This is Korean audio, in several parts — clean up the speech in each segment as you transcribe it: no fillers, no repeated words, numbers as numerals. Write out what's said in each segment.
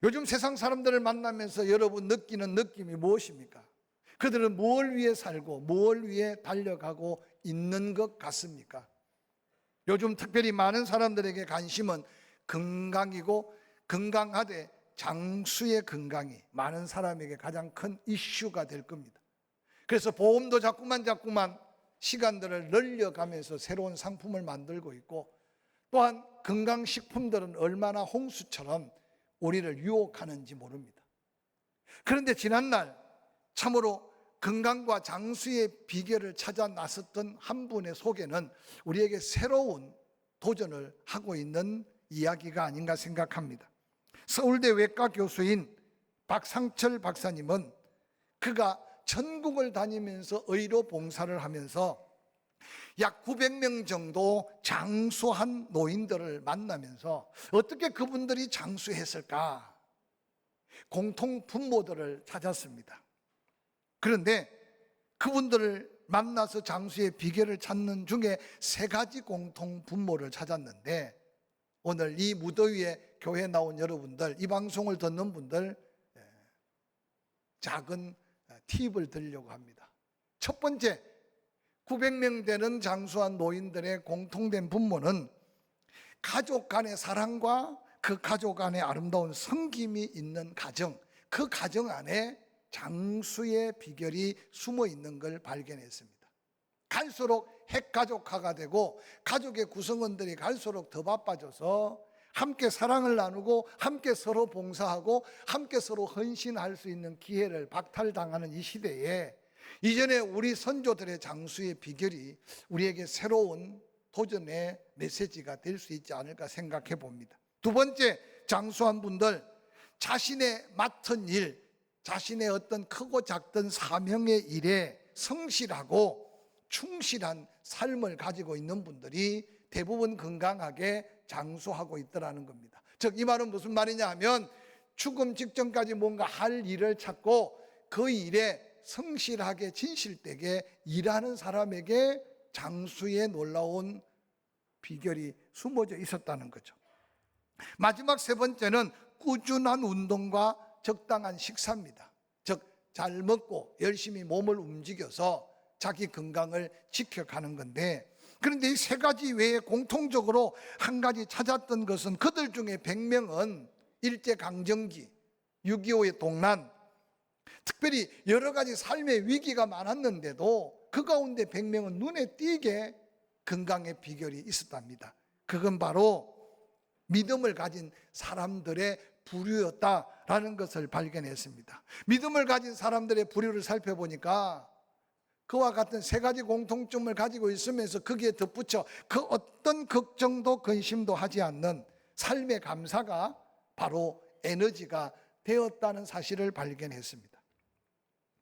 요즘 세상 사람들을 만나면서 여러분 느끼는 느낌이 무엇입니까? 그들은 무엇을 위해 살고 무엇을 위해 달려가고 있는 것 같습니까? 요즘 특별히 많은 사람들에게 관심은 건강이고, 건강하되 장수의 건강이 많은 사람에게 가장 큰 이슈가 될 겁니다. 그래서 보험도 자꾸만 시간들을 늘려가면서 새로운 상품을 만들고 있고, 또한 건강식품들은 얼마나 홍수처럼 우리를 유혹하는지 모릅니다. 그런데 지난날 참으로 건강과 장수의 비결을 찾아 나섰던 한 분의 소개는 우리에게 새로운 도전을 하고 있는 이야기가 아닌가 생각합니다. 서울대 외과 교수인 박상철 박사님은 그가 전국을 다니면서 의료 봉사를 하면서 약 900명 정도 장수한 노인들을 만나면서 어떻게 그분들이 장수했을까? 공통 분모들을 찾았습니다. 그런데 그분들을 만나서 장수의 비결을 찾는 중에 3가지 공통 분모를 찾았는데, 오늘 이 무더위에 교회 나온 여러분들, 이 방송을 듣는 분들 작은 팁을 드리려고 합니다. 첫 번째, 900명 되는 장수한 노인들의 공통된 분모는 가족 간의 사랑과 그 가족 안에 아름다운 섬김이 있는 가정, 그 가정 안에 장수의 비결이 숨어 있는 걸 발견했습니다. 갈수록 핵가족화가 되고 가족의 구성원들이 갈수록 더 바빠져서 함께 사랑을 나누고 함께 서로 봉사하고 함께 서로 헌신할 수 있는 기회를 박탈당하는 이 시대에 이전에 우리 선조들의 장수의 비결이 우리에게 새로운 도전의 메시지가 될 수 있지 않을까 생각해 봅니다. 두 번째, 장수한 분들, 자신의 맡은 일, 자신의 어떤 크고 작던 사명의 일에 성실하고 충실한 삶을 가지고 있는 분들이 대부분 건강하게 장수하고 있더라는 겁니다. 즉, 이 말은 무슨 말이냐 하면 죽음 직전까지 뭔가 할 일을 찾고 그 일에 성실하게 진실되게 일하는 사람에게 장수의 놀라운 비결이 숨어져 있었다는 거죠. 마지막 3번째는 꾸준한 운동과 적당한 식사입니다. 즉, 잘 먹고 열심히 몸을 움직여서 자기 건강을 지켜가는 건데, 그런데 이 3가지 외에 공통적으로 한 가지 찾았던 것은 그들 중에 100명은 일제강점기, 6.25의 동란, 특별히 여러 가지 삶의 위기가 많았는데도 그 가운데 100명은 눈에 띄게 건강의 비결이 있었답니다. 그건 바로 믿음을 가진 사람들의 부류였다라는 것을 발견했습니다. 믿음을 가진 사람들의 부류를 살펴보니까 그와 같은 3가지 공통점을 가지고 있으면서 거기에 덧붙여 그 어떤 걱정도 근심도 하지 않는 삶의 감사가 바로 에너지가 되었다는 사실을 발견했습니다.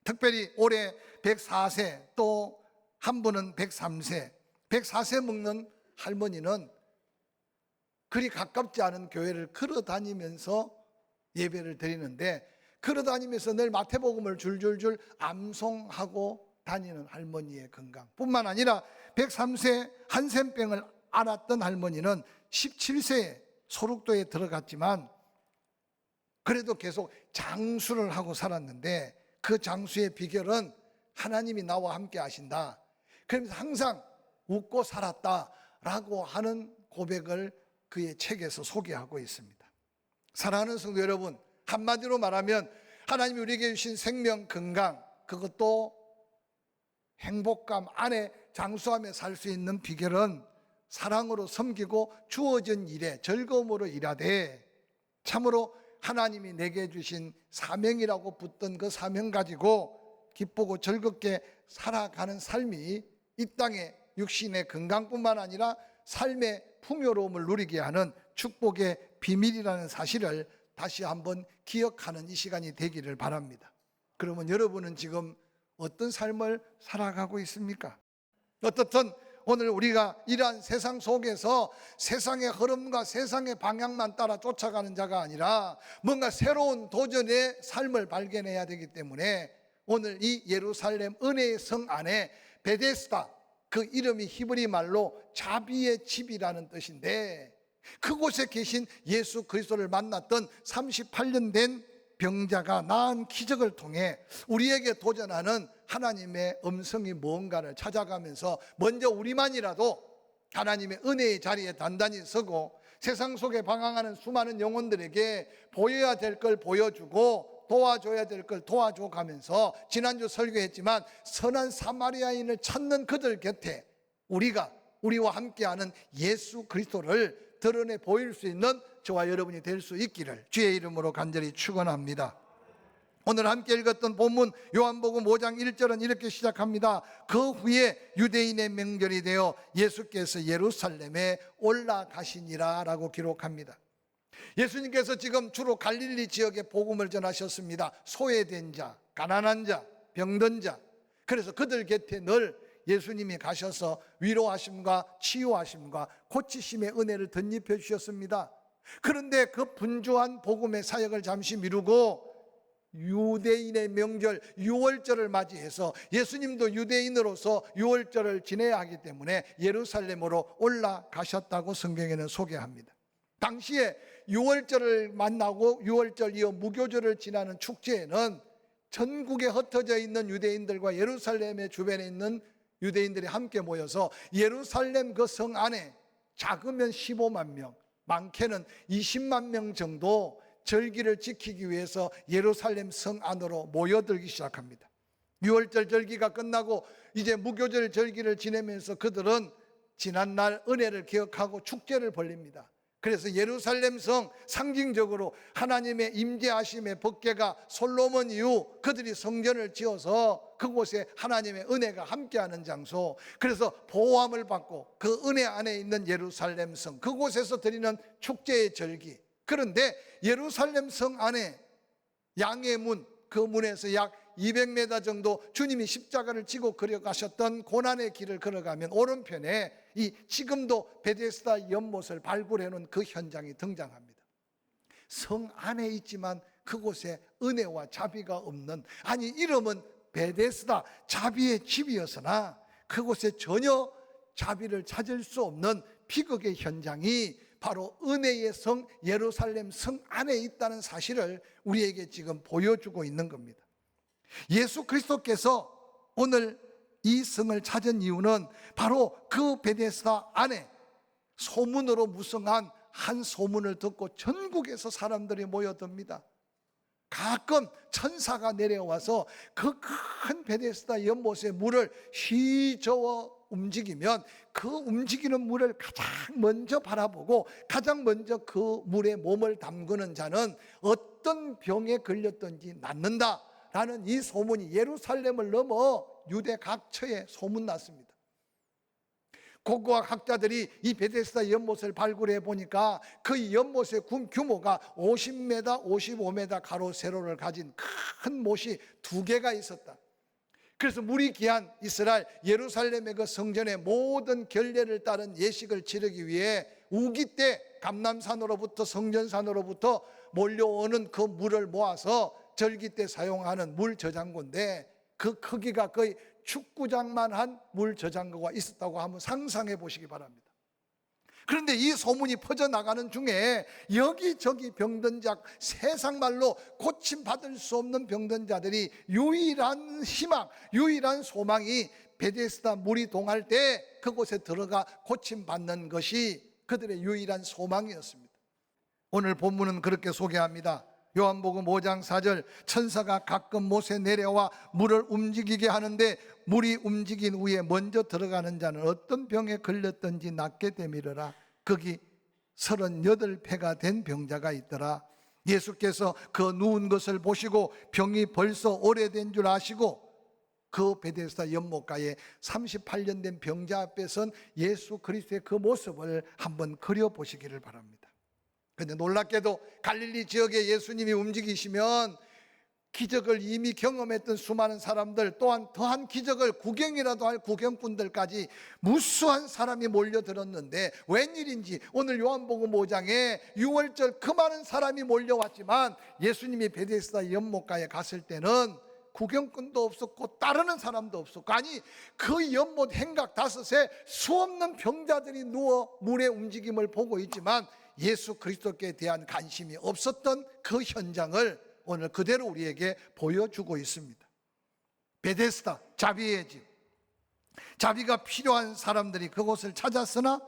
특별히 올해 104세, 또 한 분은 103세, 104세 먹는 할머니는 그리 가깝지 않은 교회를 걸어 다니면서 예배를 드리는데, 걸어 다니면서 늘 마태복음을 줄줄줄 암송하고 다니는 할머니의 건강 뿐만 아니라 103세 한센병을 앓았던 할머니는 17세에 소록도에 들어갔지만 그래도 계속 장수를 하고 살았는데, 그 장수의 비결은 하나님이 나와 함께 하신다, 그러면서 항상 웃고 살았다라고 하는 고백을 그의 책에서 소개하고 있습니다. 사랑하는 성도 여러분, 한마디로 말하면 하나님이 우리에게 주신 생명, 건강, 그것도 행복감 안에 장수하며 살 수 있는 비결은 사랑으로 섬기고 주어진 일에 즐거움으로 일하되, 참으로 하나님이 내게 주신 사명이라고 붙던 그 사명 가지고 기쁘고 즐겁게 살아가는 삶이 이 땅에 육신의 건강뿐만 아니라 삶의 풍요로움을 누리게 하는 축복의 비밀이라는 사실을 다시 한번 기억하는 이 시간이 되기를 바랍니다. 그러면 여러분은 지금 어떤 삶을 살아가고 있습니까? 어떻든 오늘 우리가 이러한 세상 속에서 세상의 흐름과 세상의 방향만 따라 쫓아가는 자가 아니라 뭔가 새로운 도전의 삶을 발견해야 되기 때문에 오늘 이 예루살렘 은혜의 성 안에 베데스다, 그 이름이 히브리 말로 자비의 집이라는 뜻인데, 그곳에 계신 예수 그리스도를 만났던 38년 된 병자가 나은 기적을 통해 우리에게 도전하는 하나님의 음성이 무언가를 찾아가면서 먼저 우리만이라도 하나님의 은혜의 자리에 단단히 서고 세상 속에 방황하는 수많은 영혼들에게 보여야 될 걸 보여주고 도와줘야 될 걸 도와줘 가면서 지난주 설교했지만 선한 사마리아인을 찾는 그들 곁에 우리와 함께하는 예수 그리스도를 드러내 보일 수 있는 저와 여러분이 될 수 있기를 주의 이름으로 간절히 축원합니다. 오늘 함께 읽었던 본문 요한복음 5장 1절은 이렇게 시작합니다. 그 후에 유대인의 명절이 되어 예수께서 예루살렘에 올라가시니라 라고 기록합니다. 예수님께서 지금 주로 갈릴리 지역에 복음을 전하셨습니다. 소외된 자, 가난한 자, 병든 자, 그래서 그들 곁에 늘 예수님이 가셔서 위로하심과 치유하심과 고치심의 은혜를 덧입혀 주셨습니다. 그런데 그 분주한 복음의 사역을 잠시 미루고 유대인의 명절 유월절을 맞이해서 예수님도 유대인으로서 유월절을 지내야 하기 때문에 예루살렘으로 올라가셨다고 성경에는 소개합니다. 당시에 유월절을 만나고 유월절 이어 무교절을 지나는 축제에는 전국에 흩어져 있는 유대인들과 예루살렘의 주변에 있는 유대인들이 함께 모여서 예루살렘 그 성 안에 작으면 15만 명, 많게는 20만 명 정도 절기를 지키기 위해서 예루살렘 성 안으로 모여들기 시작합니다. 유월절 절기가 끝나고 이제 무교절 절기를 지내면서 그들은 지난날 은혜를 기억하고 축제를 벌립니다. 그래서 예루살렘 성 상징적으로 하나님의 임재하심의 법궤가 솔로몬 이후 그들이 성전을 지어서 그곳에 하나님의 은혜가 함께하는 장소, 그래서 보호함을 받고 그 은혜 안에 있는 예루살렘 성 그곳에서 드리는 축제의 절기. 그런데 예루살렘 성 안에 양의 문, 그 문에서 약 200m 정도 주님이 십자가를 지고 걸어가셨던 고난의 길을 걸어가면 오른편에 이 지금도 베데스다 연못을 발굴해 놓은 그 현장이 등장합니다. 성 안에 있지만 그곳에 은혜와 자비가 없는, 아니 이름은 베데스다 자비의 집이었으나 그곳에 전혀 자비를 찾을 수 없는 비극의 현장이 바로 은혜의 성 예루살렘 성 안에 있다는 사실을 우리에게 지금 보여주고 있는 겁니다. 예수 그리스도께서 오늘 이 성을 찾은 이유는 바로 그 베데스다 안에 소문으로 무성한 한 소문을 듣고 전국에서 사람들이 모여듭니다. 가끔 천사가 내려와서 그 큰 베데스다 연못의 물을 휘저어 움직이면 그 움직이는 물을 가장 먼저 바라보고 가장 먼저 그 물에 몸을 담그는 자는 어떤 병에 걸렸든지 낫는다 라는 이 소문이 예루살렘을 넘어 유대 각처에 소문났습니다. 고고학 학자들이 이 베데스다 연못을 발굴해 보니까 그 연못의 규모가 50m, 55m 가로 세로를 가진 큰 못이 2개가 있었다. 그래서 물이 귀한 이스라엘 예루살렘의 그 성전의 모든 결례를 따른 예식을 치르기 위해 우기 때 감람산으로부터 성전산으로부터 몰려오는 그 물을 모아서 절기 때 사용하는 물 저장고인데 그 크기가 거의 축구장만 한 물 저장고가 있었다고 한번 상상해 보시기 바랍니다. 그런데 이 소문이 퍼져나가는 중에 여기저기 병든 자, 세상 말로 고침받을 수 없는 병든 자들이 유일한 희망, 유일한 소망이 베데스다 물이 동할 때 그곳에 들어가 고침받는 것이 그들의 유일한 소망이었습니다. 오늘 본문은 그렇게 소개합니다. 요한복음 5장 4절, 천사가 가끔 못에 내려와 물을 움직이게 하는데 물이 움직인 후에 먼저 들어가는 자는 어떤 병에 걸렸든지 낫게 되밀어라. 거기 38배가 된 병자가 있더라. 예수께서 그 누운 것을 보시고 병이 벌써 오래된 줄 아시고 그 베데스다 연못가에 38년 된 병자 앞에 선 예수 그리스도의 그 모습을 한번 그려보시기를 바랍니다. 그런데 놀랍게도 갈릴리 지역에 예수님이 움직이시면 기적을 이미 경험했던 수많은 사람들, 또한 더한 기적을 구경이라도 할 구경꾼들까지 무수한 사람이 몰려들었는데 웬일인지 오늘 요한복음 5장에 6월절 그 많은 사람이 몰려왔지만 예수님이 베데스다 연못가에 갔을 때는 구경꾼도 없었고 따르는 사람도 없었고, 아니 그 연못 행각 5에 수없는 병자들이 누워 물의 움직임을 보고 있지만 예수 그리스도께 대한 관심이 없었던 그 현장을 오늘 그대로 우리에게 보여주고 있습니다. 베데스다, 자비의 집. 자비가 필요한 사람들이 그곳을 찾았으나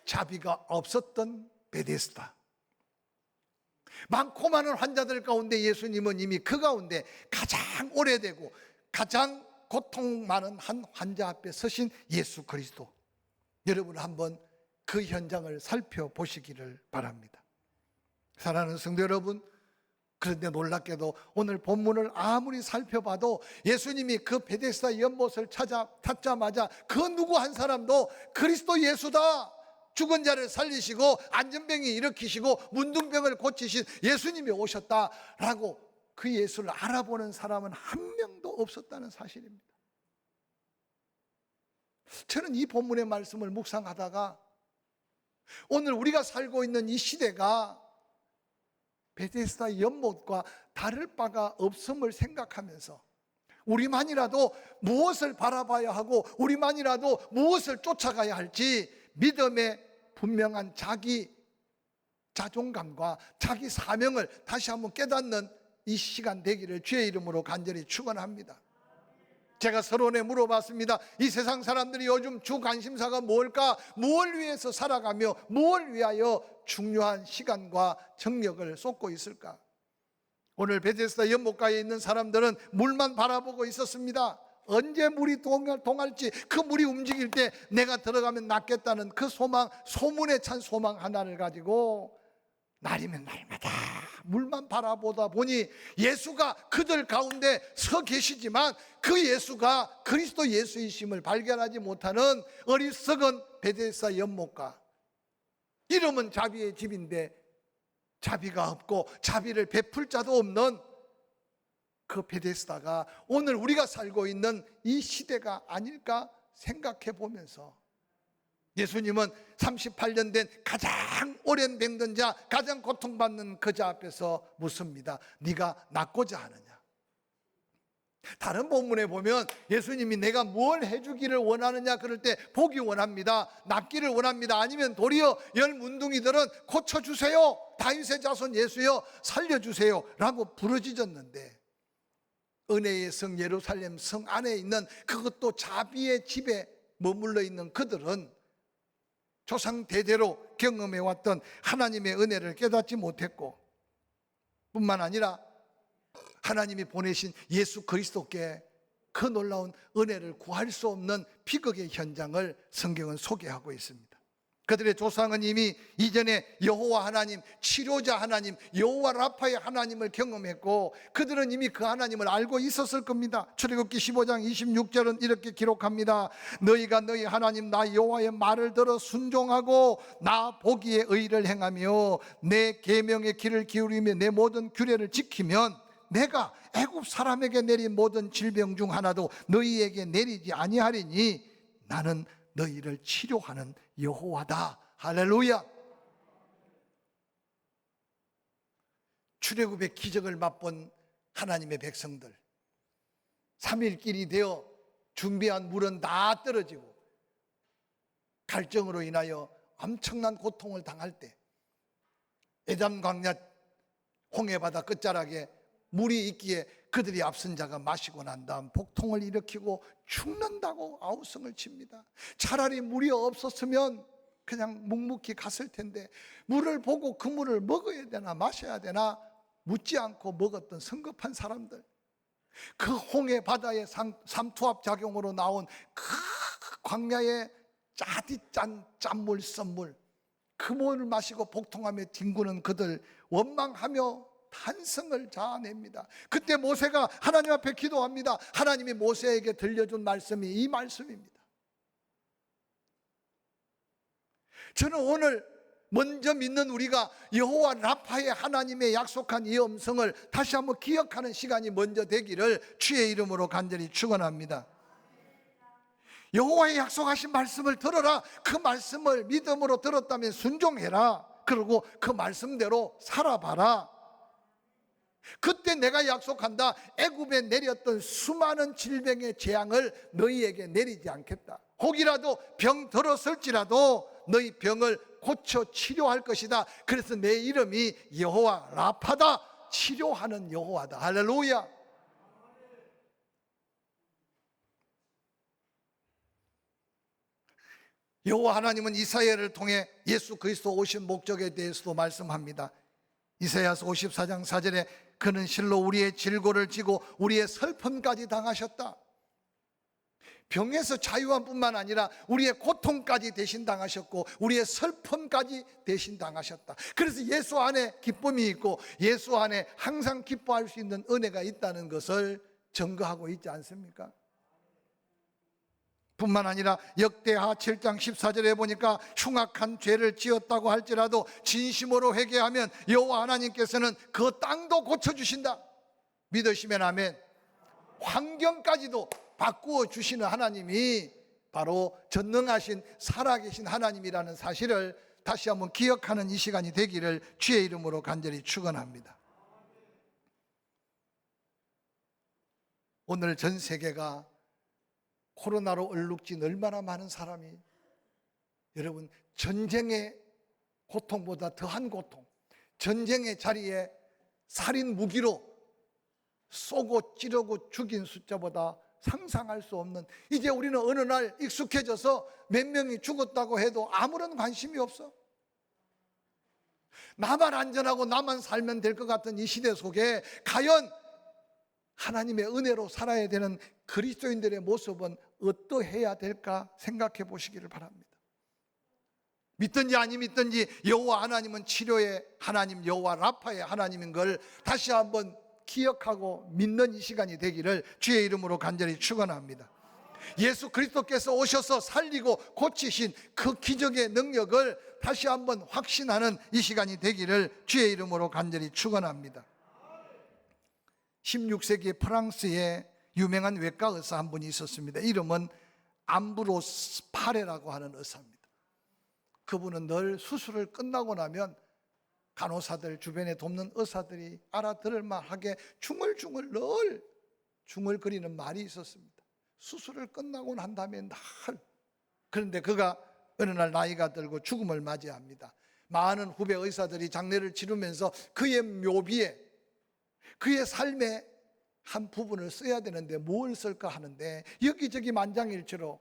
자비가 없었던 베데스다. 많고 많은 환자들 가운데 예수님은 이미 그 가운데 가장 오래되고 가장 고통 많은 한 환자 앞에 서신 예수 그리스도, 여러분 한번 그 현장을 살펴보시기를 바랍니다. 사랑하는 성도 여러분, 그런데 놀랍게도 오늘 본문을 아무리 살펴봐도 예수님이 그 베데스다 연못을 찾자마자 그 누구 한 사람도 그리스도 예수다, 죽은 자를 살리시고 안전병이 일으키시고 문둥병을 고치신 예수님이 오셨다라고 그 예수를 알아보는 사람은 한 명도 없었다는 사실입니다. 저는 이 본문의 말씀을 묵상하다가 오늘 우리가 살고 있는 이 시대가 베데스다 연못과 다를 바가 없음을 생각하면서 우리만이라도 무엇을 바라봐야 하고 우리만이라도 무엇을 쫓아가야 할지 믿음의 분명한 자기 자존감과 자기 사명을 다시 한번 깨닫는 이 시간 되기를 주의 이름으로 간절히 축원합니다. 제가 서론에 물어봤습니다. 이 세상 사람들이 요즘 주 관심사가 뭘까? 무엇을 위해서 살아가며 무엇을 위하여 중요한 시간과 정력을 쏟고 있을까? 오늘 베데스다 연못가에 있는 사람들은 물만 바라보고 있었습니다. 언제 물이 동할지, 그 물이 움직일 때 내가 들어가면 낫겠다는 그 소망, 소문에 찬 소망 하나를 가지고 날이면 날마다 물만 바라보다 보니 예수가 그들 가운데 서 계시지만 그 예수가 그리스도 예수이심을 발견하지 못하는 어리석은 베데스다 연못가, 이름은 자비의 집인데 자비가 없고 자비를 베풀 자도 없는 그 베데스다가 오늘 우리가 살고 있는 이 시대가 아닐까 생각해 보면서 예수님은 38년 된 가장 오랜 병든 자, 가장 고통받는 그 자 앞에서 묻습니다. 네가 낫고자 하느냐? 다른 본문에 보면 예수님이 내가 뭘 해주기를 원하느냐 그럴 때 보기 원합니다, 낫기를 원합니다, 아니면 도리어 열 문둥이들은 고쳐주세요, 다윗의 자손 예수여 살려주세요 라고 부르짖었는데, 은혜의 성 예루살렘 성 안에 있는 그것도 자비의 집에 머물러 있는 그들은 조상 대대로 경험해왔던 하나님의 은혜를 깨닫지 못했고, 뿐만 아니라 하나님이 보내신 예수 그리스도께 그 놀라운 은혜를 구할 수 없는 비극의 현장을 성경은 소개하고 있습니다. 그들의 조상은 이미 이전에 여호와 하나님, 치료자 하나님, 여호와 라파의 하나님을 경험했고 그들은 이미 그 하나님을 알고 있었을 겁니다. 출애굽기 15장 26절은 이렇게 기록합니다. 너희가 너희 하나님 나 여호와의 말을 들어 순종하고 나 보기에 의를 행하며 내 계명의 길을 기울이며 내 모든 규례를 지키면 내가 애굽 사람에게 내린 모든 질병 중 하나도 너희에게 내리지 아니하리니 나는 너희를 치료하는 여호와다. 할렐루야. 출애굽의 기적을 맛본 하나님의 백성들, 3일길이 되어 준비한 물은 다 떨어지고 갈증으로 인하여 엄청난 고통을 당할 때 에담 광야 홍해바다 끝자락에 물이 있기에 그들이 앞선 자가 마시고 난 다음 복통을 일으키고 죽는다고 아우성을 칩니다. 차라리 물이 없었으면 그냥 묵묵히 갔을 텐데 물을 보고 그 물을 먹어야 되나 마셔야 되나 묻지 않고 먹었던 성급한 사람들, 그 홍해 바다의 삼투압 작용으로 나온 그 광야의 짜디짠 짠물 썸물, 그 물을 마시고 복통하며 뒹구는 그들 원망하며 탄성을 자아냅니다. 그때 모세가 하나님 앞에 기도합니다. 하나님이 모세에게 들려준 말씀이 이 말씀입니다. 저는 오늘 먼저 믿는 우리가 여호와 라파의 하나님의 약속한 이 음성을 다시 한번 기억하는 시간이 먼저 되기를 주의 이름으로 간절히 축원합니다. 여호와의 약속하신 말씀을 들어라. 그 말씀을 믿음으로 들었다면 순종해라. 그리고 그 말씀대로 살아봐라. 그때 내가 약속한다. 애굽에 내렸던 수많은 질병의 재앙을 너희에게 내리지 않겠다. 혹이라도 병 들었을지라도 너희 병을 고쳐 치료할 것이다. 그래서 내 이름이 여호와 라파다. 치료하는 여호와다. 할렐루야. 여호와 하나님은 이사야를 통해 예수 그리스도 오신 목적에 대해서도 말씀합니다. 이사야서 54장 4절에 그는 실로 우리의 질고를 지고 우리의 슬픔까지 당하셨다. 병에서 자유한 뿐만 아니라 우리의 고통까지 대신 당하셨고 우리의 슬픔까지 대신 당하셨다. 그래서 예수 안에 기쁨이 있고 예수 안에 항상 기뻐할 수 있는 은혜가 있다는 것을 증거하고 있지 않습니까? 뿐만 아니라 역대하 7장 14절에 보니까 흉악한 죄를 지었다고 할지라도 진심으로 회개하면 여호와 하나님께서는 그 땅도 고쳐주신다. 믿으시면 아멘. 환경까지도 바꾸어 주시는 하나님이 바로 전능하신 살아계신 하나님이라는 사실을 다시 한번 기억하는 이 시간이 되기를 주의 이름으로 간절히 축원합니다. 오늘 전 세계가 코로나로 얼룩진 얼마나 많은 사람이, 여러분, 전쟁의 고통보다 더한 고통, 전쟁의 자리에 살인 무기로 쏘고 찌르고 죽인 숫자보다 상상할 수 없는, 이제 우리는 어느 날 익숙해져서 몇 명이 죽었다고 해도 아무런 관심이 없어. 나만 안전하고 나만 살면 될 것 같은 이 시대 속에 과연 하나님의 은혜로 살아야 되는 그리스도인들의 모습은 어떠해야 될까 생각해 보시기를 바랍니다. 믿든지 아니 믿든지 여호와 하나님은 치료의 하나님, 여호와 라파의 하나님인 걸 다시 한번 기억하고 믿는 이 시간이 되기를 주의 이름으로 간절히 축원합니다. 예수 그리스도께서 오셔서 살리고 고치신 그 기적의 능력을 다시 한번 확신하는 이 시간이 되기를 주의 이름으로 간절히 축원합니다. 16세기 프랑스에 유명한 외과 의사 한 분이 있었습니다. 이름은 암브로스 파레라고 하는 의사입니다. 그분은 늘 수술을 끝나고 나면 간호사들, 주변에 돕는 의사들이 알아들을 만하게 중얼중얼 늘 중얼거리는 말이 있었습니다. 수술을 끝나고 난 다음에 날, 그런데 그가 어느 날 나이가 들고 죽음을 맞이합니다. 많은 후배 의사들이 장례를 치르면서 그의 묘비에, 그의 삶의 한 부분을 써야 되는데 뭘 쓸까 하는데 여기저기 만장일치로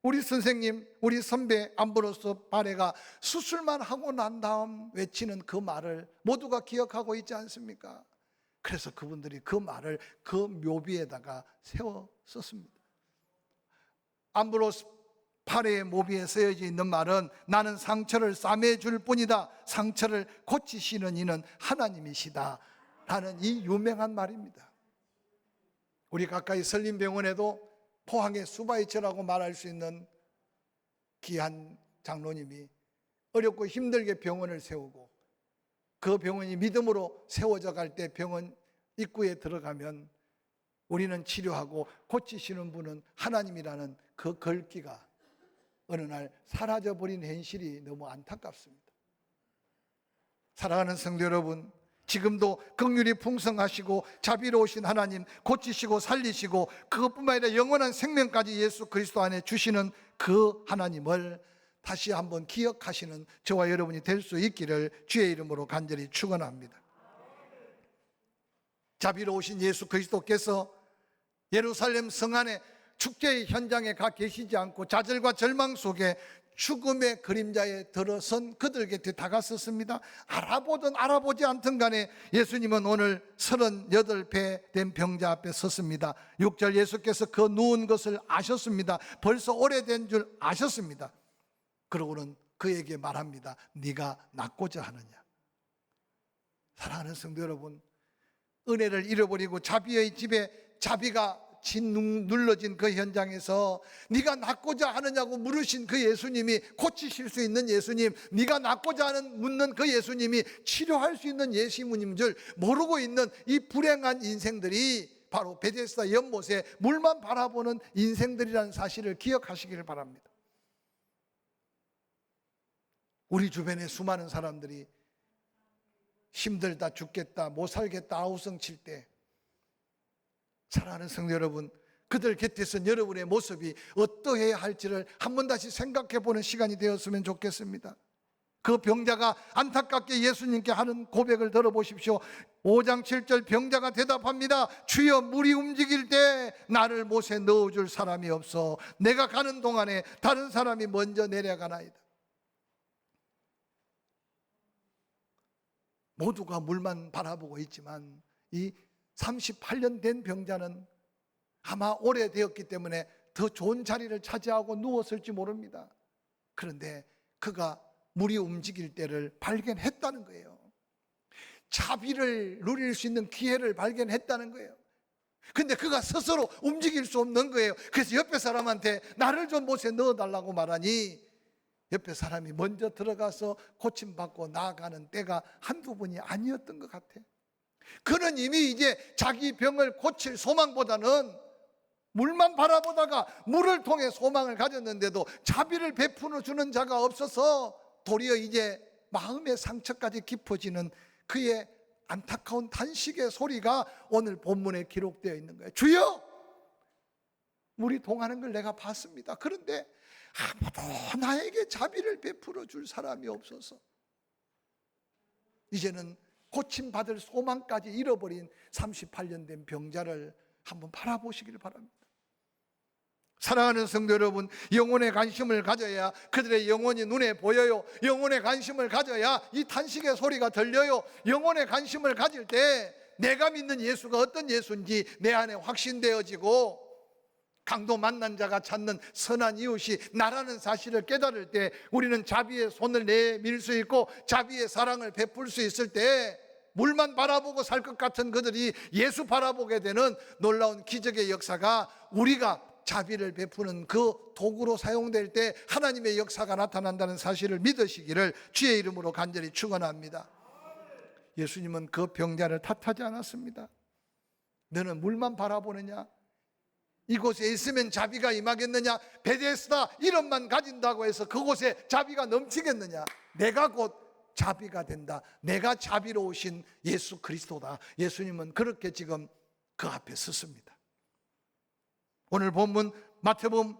우리 선생님, 우리 선배 암브로스 파레가 수술만 하고 난 다음 외치는 그 말을 모두가 기억하고 있지 않습니까? 그래서 그분들이 그 말을 그 묘비에다가 세워 썼습니다. 암브로스 파레의 묘비에 쓰여져 있는 말은 나는 상처를 싸매줄 뿐이다. 상처를 고치시는 이는 하나님이시다. 라는 이 유명한 말입니다. 우리 가까이 설림병원에도 포항의 수바이처라고 말할 수 있는 귀한 장로님이 어렵고 힘들게 병원을 세우고 그 병원이 믿음으로 세워져 갈 때 병원 입구에 들어가면 우리는 치료하고 고치시는 분은 하나님이라는 그 글귀가 어느 날 사라져버린 현실이 너무 안타깝습니다. 사랑하는 성도 여러분, 지금도 긍휼이 풍성하시고 자비로우신 하나님, 고치시고 살리시고 그것뿐만 아니라 영원한 생명까지 예수 그리스도 안에 주시는 그 하나님을 다시 한번 기억하시는 저와 여러분이 될 수 있기를 주의 이름으로 간절히 축원합니다. 자비로우신 예수 그리스도께서 예루살렘 성 안에 축제의 현장에 가 계시지 않고 좌절과 절망 속에 죽음의 그림자에 들어선 그들 곁에 다가섰습니다. 알아보든 알아보지 않든 간에 예수님은 오늘 38배 된 병자 앞에 섰습니다. 6절 예수께서 그 누운 것을 아셨습니다. 벌써 오래된 줄 아셨습니다. 그러고는 그에게 말합니다. 네가 낫고자 하느냐. 사랑하는 성도 여러분, 은혜를 잃어버리고 자비의 집에 자비가 짓눌러진 그 현장에서 네가 낫고자 하느냐고 물으신 그 예수님이, 고치실 수 있는 예수님, 네가 낫고자 하는 묻는 그 예수님이 치료할 수 있는 예수님인 줄 모르고 있는 이 불행한 인생들이 바로 베데스다 연못에 물만 바라보는 인생들이라는 사실을 기억하시기를 바랍니다. 우리 주변에 수많은 사람들이 힘들다 죽겠다 못 살겠다 아우성 칠 때, 사랑하는 성도 여러분, 그들 곁에서 여러분의 모습이 어떠해야 할지를 한번 다시 생각해 보는 시간이 되었으면 좋겠습니다. 그 병자가 안타깝게 예수님께 하는 고백을 들어보십시오. 5장 7절 병자가 대답합니다. 주여, 물이 움직일 때 나를 못에 넣어줄 사람이 없어 내가 가는 동안에 다른 사람이 먼저 내려가나이다. 모두가 물만 바라보고 있지만 이 38년 된 병자는 아마 오래되었기 때문에 더 좋은 자리를 차지하고 누웠을지 모릅니다. 그런데 그가 물이 움직일 때를 발견했다는 거예요. 자비를 누릴 수 있는 기회를 발견했다는 거예요. 근데 그가 스스로 움직일 수 없는 거예요. 그래서 옆에 사람한테 나를 좀 못에 넣어달라고 말하니 옆에 사람이 먼저 들어가서 고침받고 나아가는 때가 한두 번이 아니었던 것 같아. 그는 이미 이제 자기 병을 고칠 소망보다는 물만 바라보다가 물을 통해 소망을 가졌는데도 자비를 베풀어 주는 자가 없어서 도리어 이제 마음의 상처까지 깊어지는 그의 안타까운 탄식의 소리가 오늘 본문에 기록되어 있는 거예요. 주여, 물이 동하는 걸 내가 봤습니다. 그런데 아무도 나에게 자비를 베풀어 줄 사람이 없어서 이제는 고침받을 소망까지 잃어버린 38년 된 병자를 한번 바라보시길 바랍니다. 사랑하는 성도 여러분, 영혼의 관심을 가져야 그들의 영혼이 눈에 보여요. 영혼의 관심을 가져야 이 탄식의 소리가 들려요. 영혼의 관심을 가질 때 내가 믿는 예수가 어떤 예수인지 내 안에 확신되어지고, 강도 만난 자가 찾는 선한 이웃이 나라는 사실을 깨달을 때 우리는 자비의 손을 내밀 수 있고 자비의 사랑을 베풀 수 있을 때 물만 바라보고 살 것 같은 그들이 예수 바라보게 되는 놀라운 기적의 역사가, 우리가 자비를 베푸는 그 도구로 사용될 때 하나님의 역사가 나타난다는 사실을 믿으시기를 주의 이름으로 간절히 축원합니다. 예수님은 그 병자를 탓하지 않았습니다. 너는 물만 바라보느냐? 이곳에 있으면 자비가 임하겠느냐? 베데스다 이름만 가진다고 해서 그곳에 자비가 넘치겠느냐? 내가 곧 자비가 된다. 내가 자비로우신 예수 그리스도다. 예수님은 그렇게 지금 그 앞에 섰습니다. 오늘 본문 마태복음,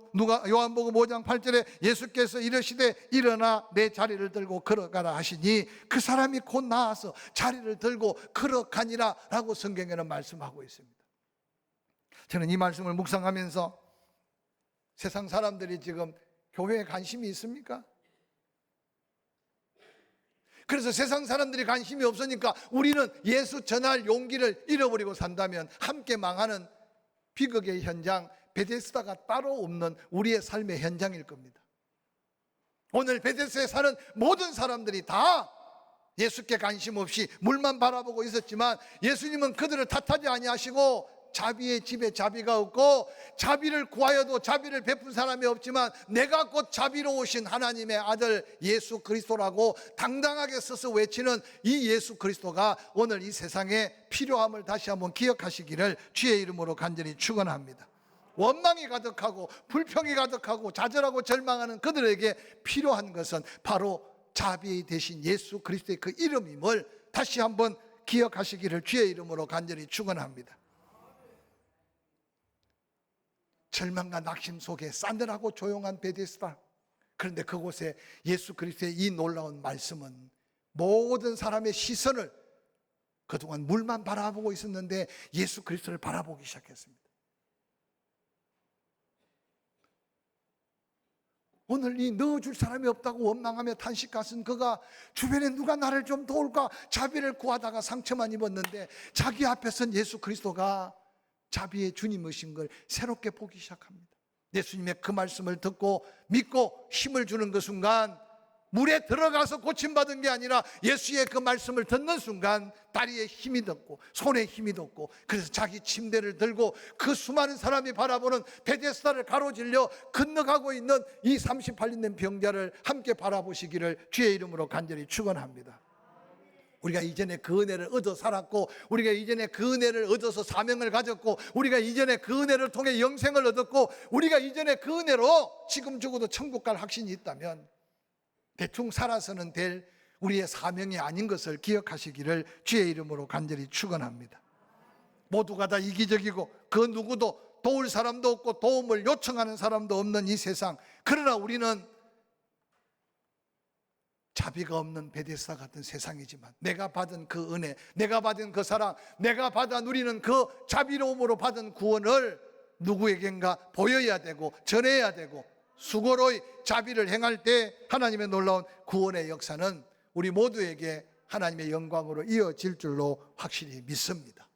요한복음 5장 8절에 예수께서 이르시되 일어나 내 자리를 들고 걸어가라 하시니 그 사람이 곧 나와서 자리를 들고 걸어가니라 라고 성경에는 말씀하고 있습니다. 저는 이 말씀을 묵상하면서 세상 사람들이 지금 교회에 관심이 있습니까? 그래서 세상 사람들이 관심이 없으니까 우리는 예수 전할 용기를 잃어버리고 산다면 함께 망하는 비극의 현장, 베데스다가 따로 없는 우리의 삶의 현장일 겁니다. 오늘 베데스다에 사는 모든 사람들이 다 예수께 관심 없이 물만 바라보고 있었지만 예수님은 그들을 탓하지 아니하시고 자비의 집에 자비가 없고 자비를 구하여도 자비를 베푼 사람이 없지만 내가 곧 자비로우신 하나님의 아들 예수 그리스도라고 당당하게 서서 외치는 이 예수 그리스도가 오늘 이 세상에 필요함을 다시 한번 기억하시기를 주의 이름으로 간절히 축원합니다. 원망이 가득하고 불평이 가득하고 좌절하고 절망하는 그들에게 필요한 것은 바로 자비 대신 예수 그리스도의 그 이름임을 다시 한번 기억하시기를 주의 이름으로 간절히 축원합니다. 절망과 낙심 속에 싸늘하고 조용한 베데스다. 그런데 그곳에 예수 그리스도의 이 놀라운 말씀은 모든 사람의 시선을, 그동안 물만 바라보고 있었는데 예수 그리스도를 바라보기 시작했습니다. 오늘 이 넣어줄 사람이 없다고 원망하며 탄식하신 그가 주변에 누가 나를 좀 도울까 자비를 구하다가 상처만 입었는데 자기 앞에 선 예수 그리스도가 자비의 주님이신 걸 새롭게 보기 시작합니다. 예수님의 그 말씀을 듣고 믿고 힘을 주는 그 순간, 물에 들어가서 고침받은 게 아니라 예수의 그 말씀을 듣는 순간 다리에 힘이 돋고 손에 힘이 돋고, 그래서 자기 침대를 들고 그 수많은 사람이 바라보는 베데스다를 가로질러 건너가고 있는 이 38년 된 병자를 함께 바라보시기를 주의 이름으로 간절히 축원합니다. 우리가 이전에 그 은혜를 얻어 살았고, 우리가 이전에 그 은혜를 얻어서 사명을 가졌고, 우리가 이전에 그 은혜를 통해 영생을 얻었고, 우리가 이전에 그 은혜로 지금 죽어도 천국 갈 확신이 있다면 대충 살아서는 될 우리의 사명이 아닌 것을 기억하시기를 주의 이름으로 간절히 축원합니다. 모두가 다 이기적이고 그 누구도 도울 사람도 없고 도움을 요청하는 사람도 없는 이 세상, 그러나 우리는 자비가 없는 베데스다 같은 세상이지만 내가 받은 그 은혜, 내가 받은 그 사랑, 내가 받아 누리는 그 자비로움으로 받은 구원을 누구에겐가 보여야 되고 전해야 되고 수고로이 자비를 행할 때 하나님의 놀라운 구원의 역사는 우리 모두에게 하나님의 영광으로 이어질 줄로 확실히 믿습니다.